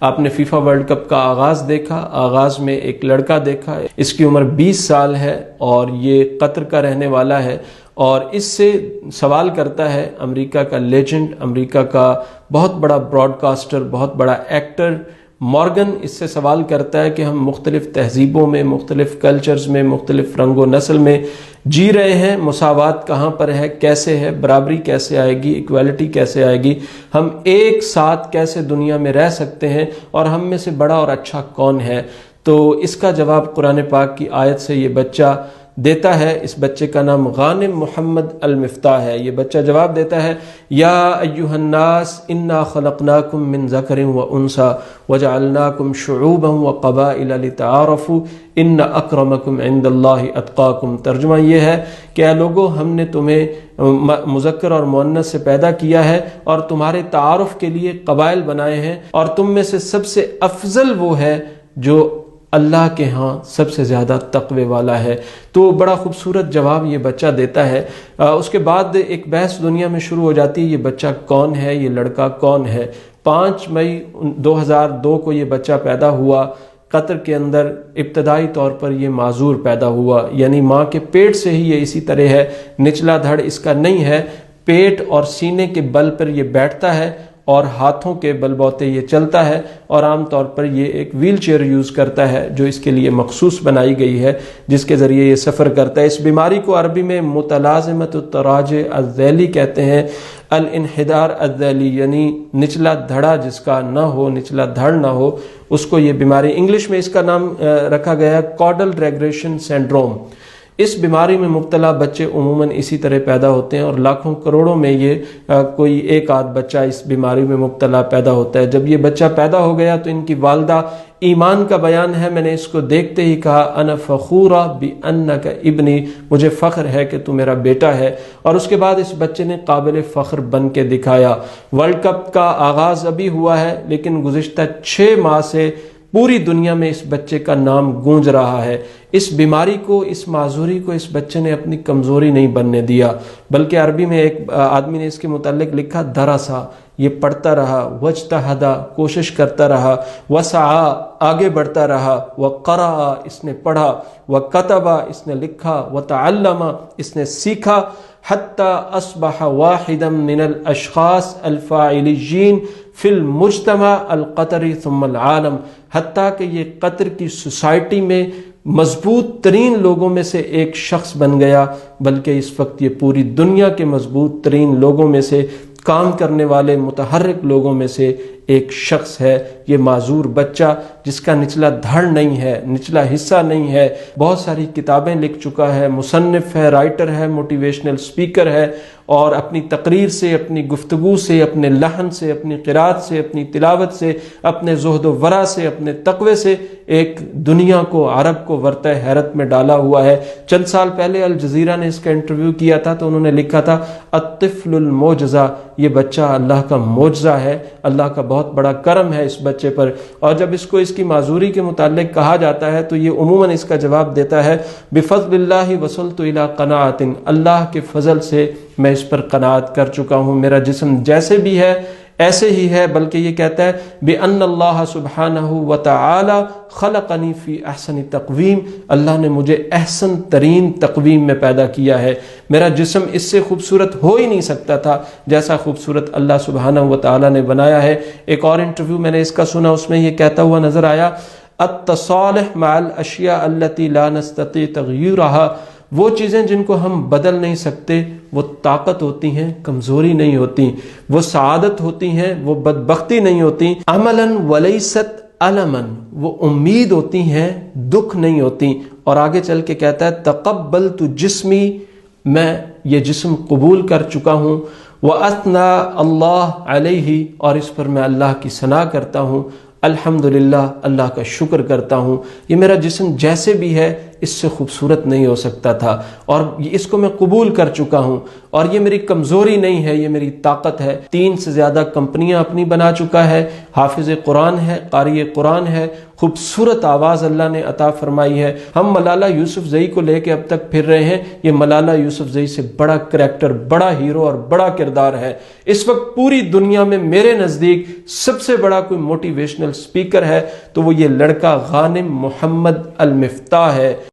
آپ نے FIFA world cup کا آغاز دیکھا، آغاز میں ایک لڑکا دیکھا، اس کی عمر 20 سال ہے اور یہ قطر کا رہنے والا ہے، اور اس سے سوال کرتا ہے امریکہ کا لیجنڈ، امریکہ کا بہت بڑا براڈ کاسٹر، بہت بڑا ایکٹر مورگن، اس سے سوال کرتا ہے کہ ہم مختلف تہذیبوں میں، مختلف کلچرز میں، مختلف رنگ و نسل میں جی رہے ہیں، مساوات کہاں پر ہے، کیسے ہے، برابری کیسے آئے گی، ایکویلٹی کیسے آئے گی، ہم ایک ساتھ کیسے دنیا میں رہ سکتے ہیں، اور ہم میں سے بڑا اور اچھا کون ہے؟ تو اس کا جواب قرآن پاک کی آیت سے یہ بچہ دیتا ہے۔ اس بچے کا نام غانم محمد المفتاح ہے۔ یہ بچہ جواب دیتا ہے، یا ایھا الناس انا خلقناکم من ذکر و انثی وجعلناکم شعوبا وقبائل لتعارفوا ان اکرمکم عند اللہ اتقاکم۔ ترجمہ یہ ہے کہ اے لوگو، ہم نے تمہیں مذکر اور مؤنث سے پیدا کیا ہے اور تمہارے تعارف کے لیے قبائل بنائے ہیں، اور تم میں سے سب سے افضل وہ ہے جو اللہ کے ہاں سب سے زیادہ تقوی والا ہے۔ تو بڑا خوبصورت جواب یہ بچہ دیتا ہے۔ اس کے بعد ایک بحث دنیا میں شروع ہو جاتی ہے، یہ بچہ کون ہے، یہ لڑکا کون ہے۔ 5 مئی 2002 کو یہ بچہ پیدا ہوا۔ قطر کے اندر ابتدائی طور پر یہ معذور پیدا ہوا، یعنی ماں کے پیٹ سے ہی یہ اسی طرح ہے، نچلا دھڑ اس کا نہیں ہے، پیٹ اور سینے کے بل پر یہ بیٹھتا ہے اور ہاتھوں کے بل بوتے یہ چلتا ہے، اور عام طور پر یہ ایک ویل چیئر یوز کرتا ہے جو اس کے لیے مخصوص بنائی گئی ہے، جس کے ذریعے یہ سفر کرتا ہے۔ اس بیماری کو عربی میں متلازمت التراجع الذیلی کہتے ہیں، الانحدار الذیلی، یعنی نچلا دھڑا جس کا نہ ہو، نچلا دھڑ نہ ہو، اس کو یہ بیماری، انگلش میں اس کا نام رکھا گیا ہے کارڈل ریگریشن سنڈروم۔ اس بیماری میں مبتلا بچے عموماً اسی طرح پیدا ہوتے ہیں، اور لاکھوں کروڑوں میں یہ کوئی ایک آدھ بچہ اس بیماری میں مبتلا پیدا ہوتا ہے۔ جب یہ بچہ پیدا ہو گیا تو ان کی والدہ، ایمان کا بیان ہے، میں نے اس کو دیکھتے ہی کہا انا فخورہ بانک ابنی، مجھے فخر ہے کہ تو میرا بیٹا ہے، اور اس کے بعد اس بچے نے قابل فخر بن کے دکھایا۔ ورلڈ کپ کا آغاز ابھی ہوا ہے، لیکن گزشتہ 6 ماہ سے پوری دنیا میں اس بچے کا نام گونج رہا ہے۔ اس بیماری کو، اس معذوری کو اس بچے نے اپنی کمزوری نہیں بننے دیا، بلکہ عربی میں ایک آدمی نے اس کے متعلق لکھا، درسا، یہ پڑھتا رہا، وجتہدا، کوشش کرتا رہا، وسعا، آگے بڑھتا رہا، وقرأ، اس نے پڑھا، وکتبا، اس نے لکھا، وتعلم، اس نے سیکھا، حتی اصبح واحدا من الاشخاص الفاعلیین فی المجتمع القطری ثم العالم، حتیٰ کہ یہ قطر کی سوسائٹی میں مضبوط ترین لوگوں میں سے ایک شخص بن گیا، بلکہ اس وقت یہ پوری دنیا کے مضبوط ترین لوگوں میں سے، کام کرنے والے متحرک لوگوں میں سے ایک شخص ہے۔ یہ معذور بچہ جس کا نچلا دھڑ نہیں ہے، نچلا حصہ نہیں ہے، بہت ساری کتابیں لکھ چکا ہے، مصنف ہے، رائٹر ہے، موٹیویشنل سپیکر ہے، اور اپنی تقریر سے، اپنی گفتگو سے، اپنے لحن سے، اپنی قرات سے، اپنی تلاوت سے، اپنے زہد و ورع سے، اپنے تقوی سے ایک دنیا کو، عرب کو ورطہ حیرت میں ڈالا ہوا ہے۔ چند سال پہلے الجزیرہ نے اس کا انٹرویو کیا تھا تو انہوں نے لکھا تھا، الطفل المعجزہ، یہ بچہ اللہ کا معجزہ ہے، اللہ کا بہت بڑا کرم ہے اس بچے پر۔ اور جب اس کو اس کی معذوری کے متعلق کہا جاتا ہے تو یہ عموماً اس کا جواب دیتا ہے، بفضل اللہ وصلت الی قناعۃ، اللہ کے فضل سے میں اس پر قناعت کر چکا ہوں، میرا جسم جیسے بھی ہے ایسے ہی ہے، بلکہ یہ کہتا ہے بِأَنَّ اللَّهَ سُبْحَانَهُ وَتَعَالَى خَلَقَنِي فِي أَحْسَنِ تَقْوِيمٍ، اللہ نے مجھے احسن ترین تقویم میں پیدا کیا ہے، میرا جسم اس سے خوبصورت ہو ہی نہیں سکتا تھا جیسا خوبصورت اللہ سبحانہ وتعالی نے بنایا ہے۔ ایک اور انٹرویو میں نے اس کا سنا، اس میں یہ کہتا ہوا نظر آیا، التصالح مع الاشیاء التي لا نستطيع تغییرها، وہ چیزیں جن کو ہم بدل نہیں سکتے، وہ طاقت ہوتی ہیں، کمزوری نہیں ہوتی، وہ سعادت ہوتی ہیں، وہ بدبختی نہیں ہوتی، عملا ولیست علما، وہ امید ہوتی ہیں، دکھ نہیں ہوتی۔ اور آگے چل کے کہتا ہے، تقبلت جسمی، میں یہ جسم قبول کر چکا ہوں، واثنى اللہ علیہ، اور اس پر میں اللہ کی ثنا کرتا ہوں، الحمدللہ، اللہ کا شکر کرتا ہوں، یہ میرا جسم جیسے بھی ہے اس سے خوبصورت نہیں ہو سکتا تھا، اور اس کو میں قبول کر چکا ہوں، اور یہ میری کمزوری نہیں ہے، یہ میری طاقت ہے۔ 3 سے زیادہ کمپنیاں اپنی بنا چکا ہے، حافظ قرآن ہے، قاری قرآن ہے، خوبصورت آواز اللہ نے عطا فرمائی ہے۔ ہم ملالہ یوسفزئی کو لے کے اب تک پھر رہے ہیں، یہ ملالہ یوسفزئی سے بڑا کریکٹر، بڑا ہیرو اور بڑا کردار ہے۔ اس وقت پوری دنیا میں میرے نزدیک سب سے بڑا کوئی موٹیویشنل سپیکر ہے تو وہ یہ لڑکا غانم محمد المفتاح ہے۔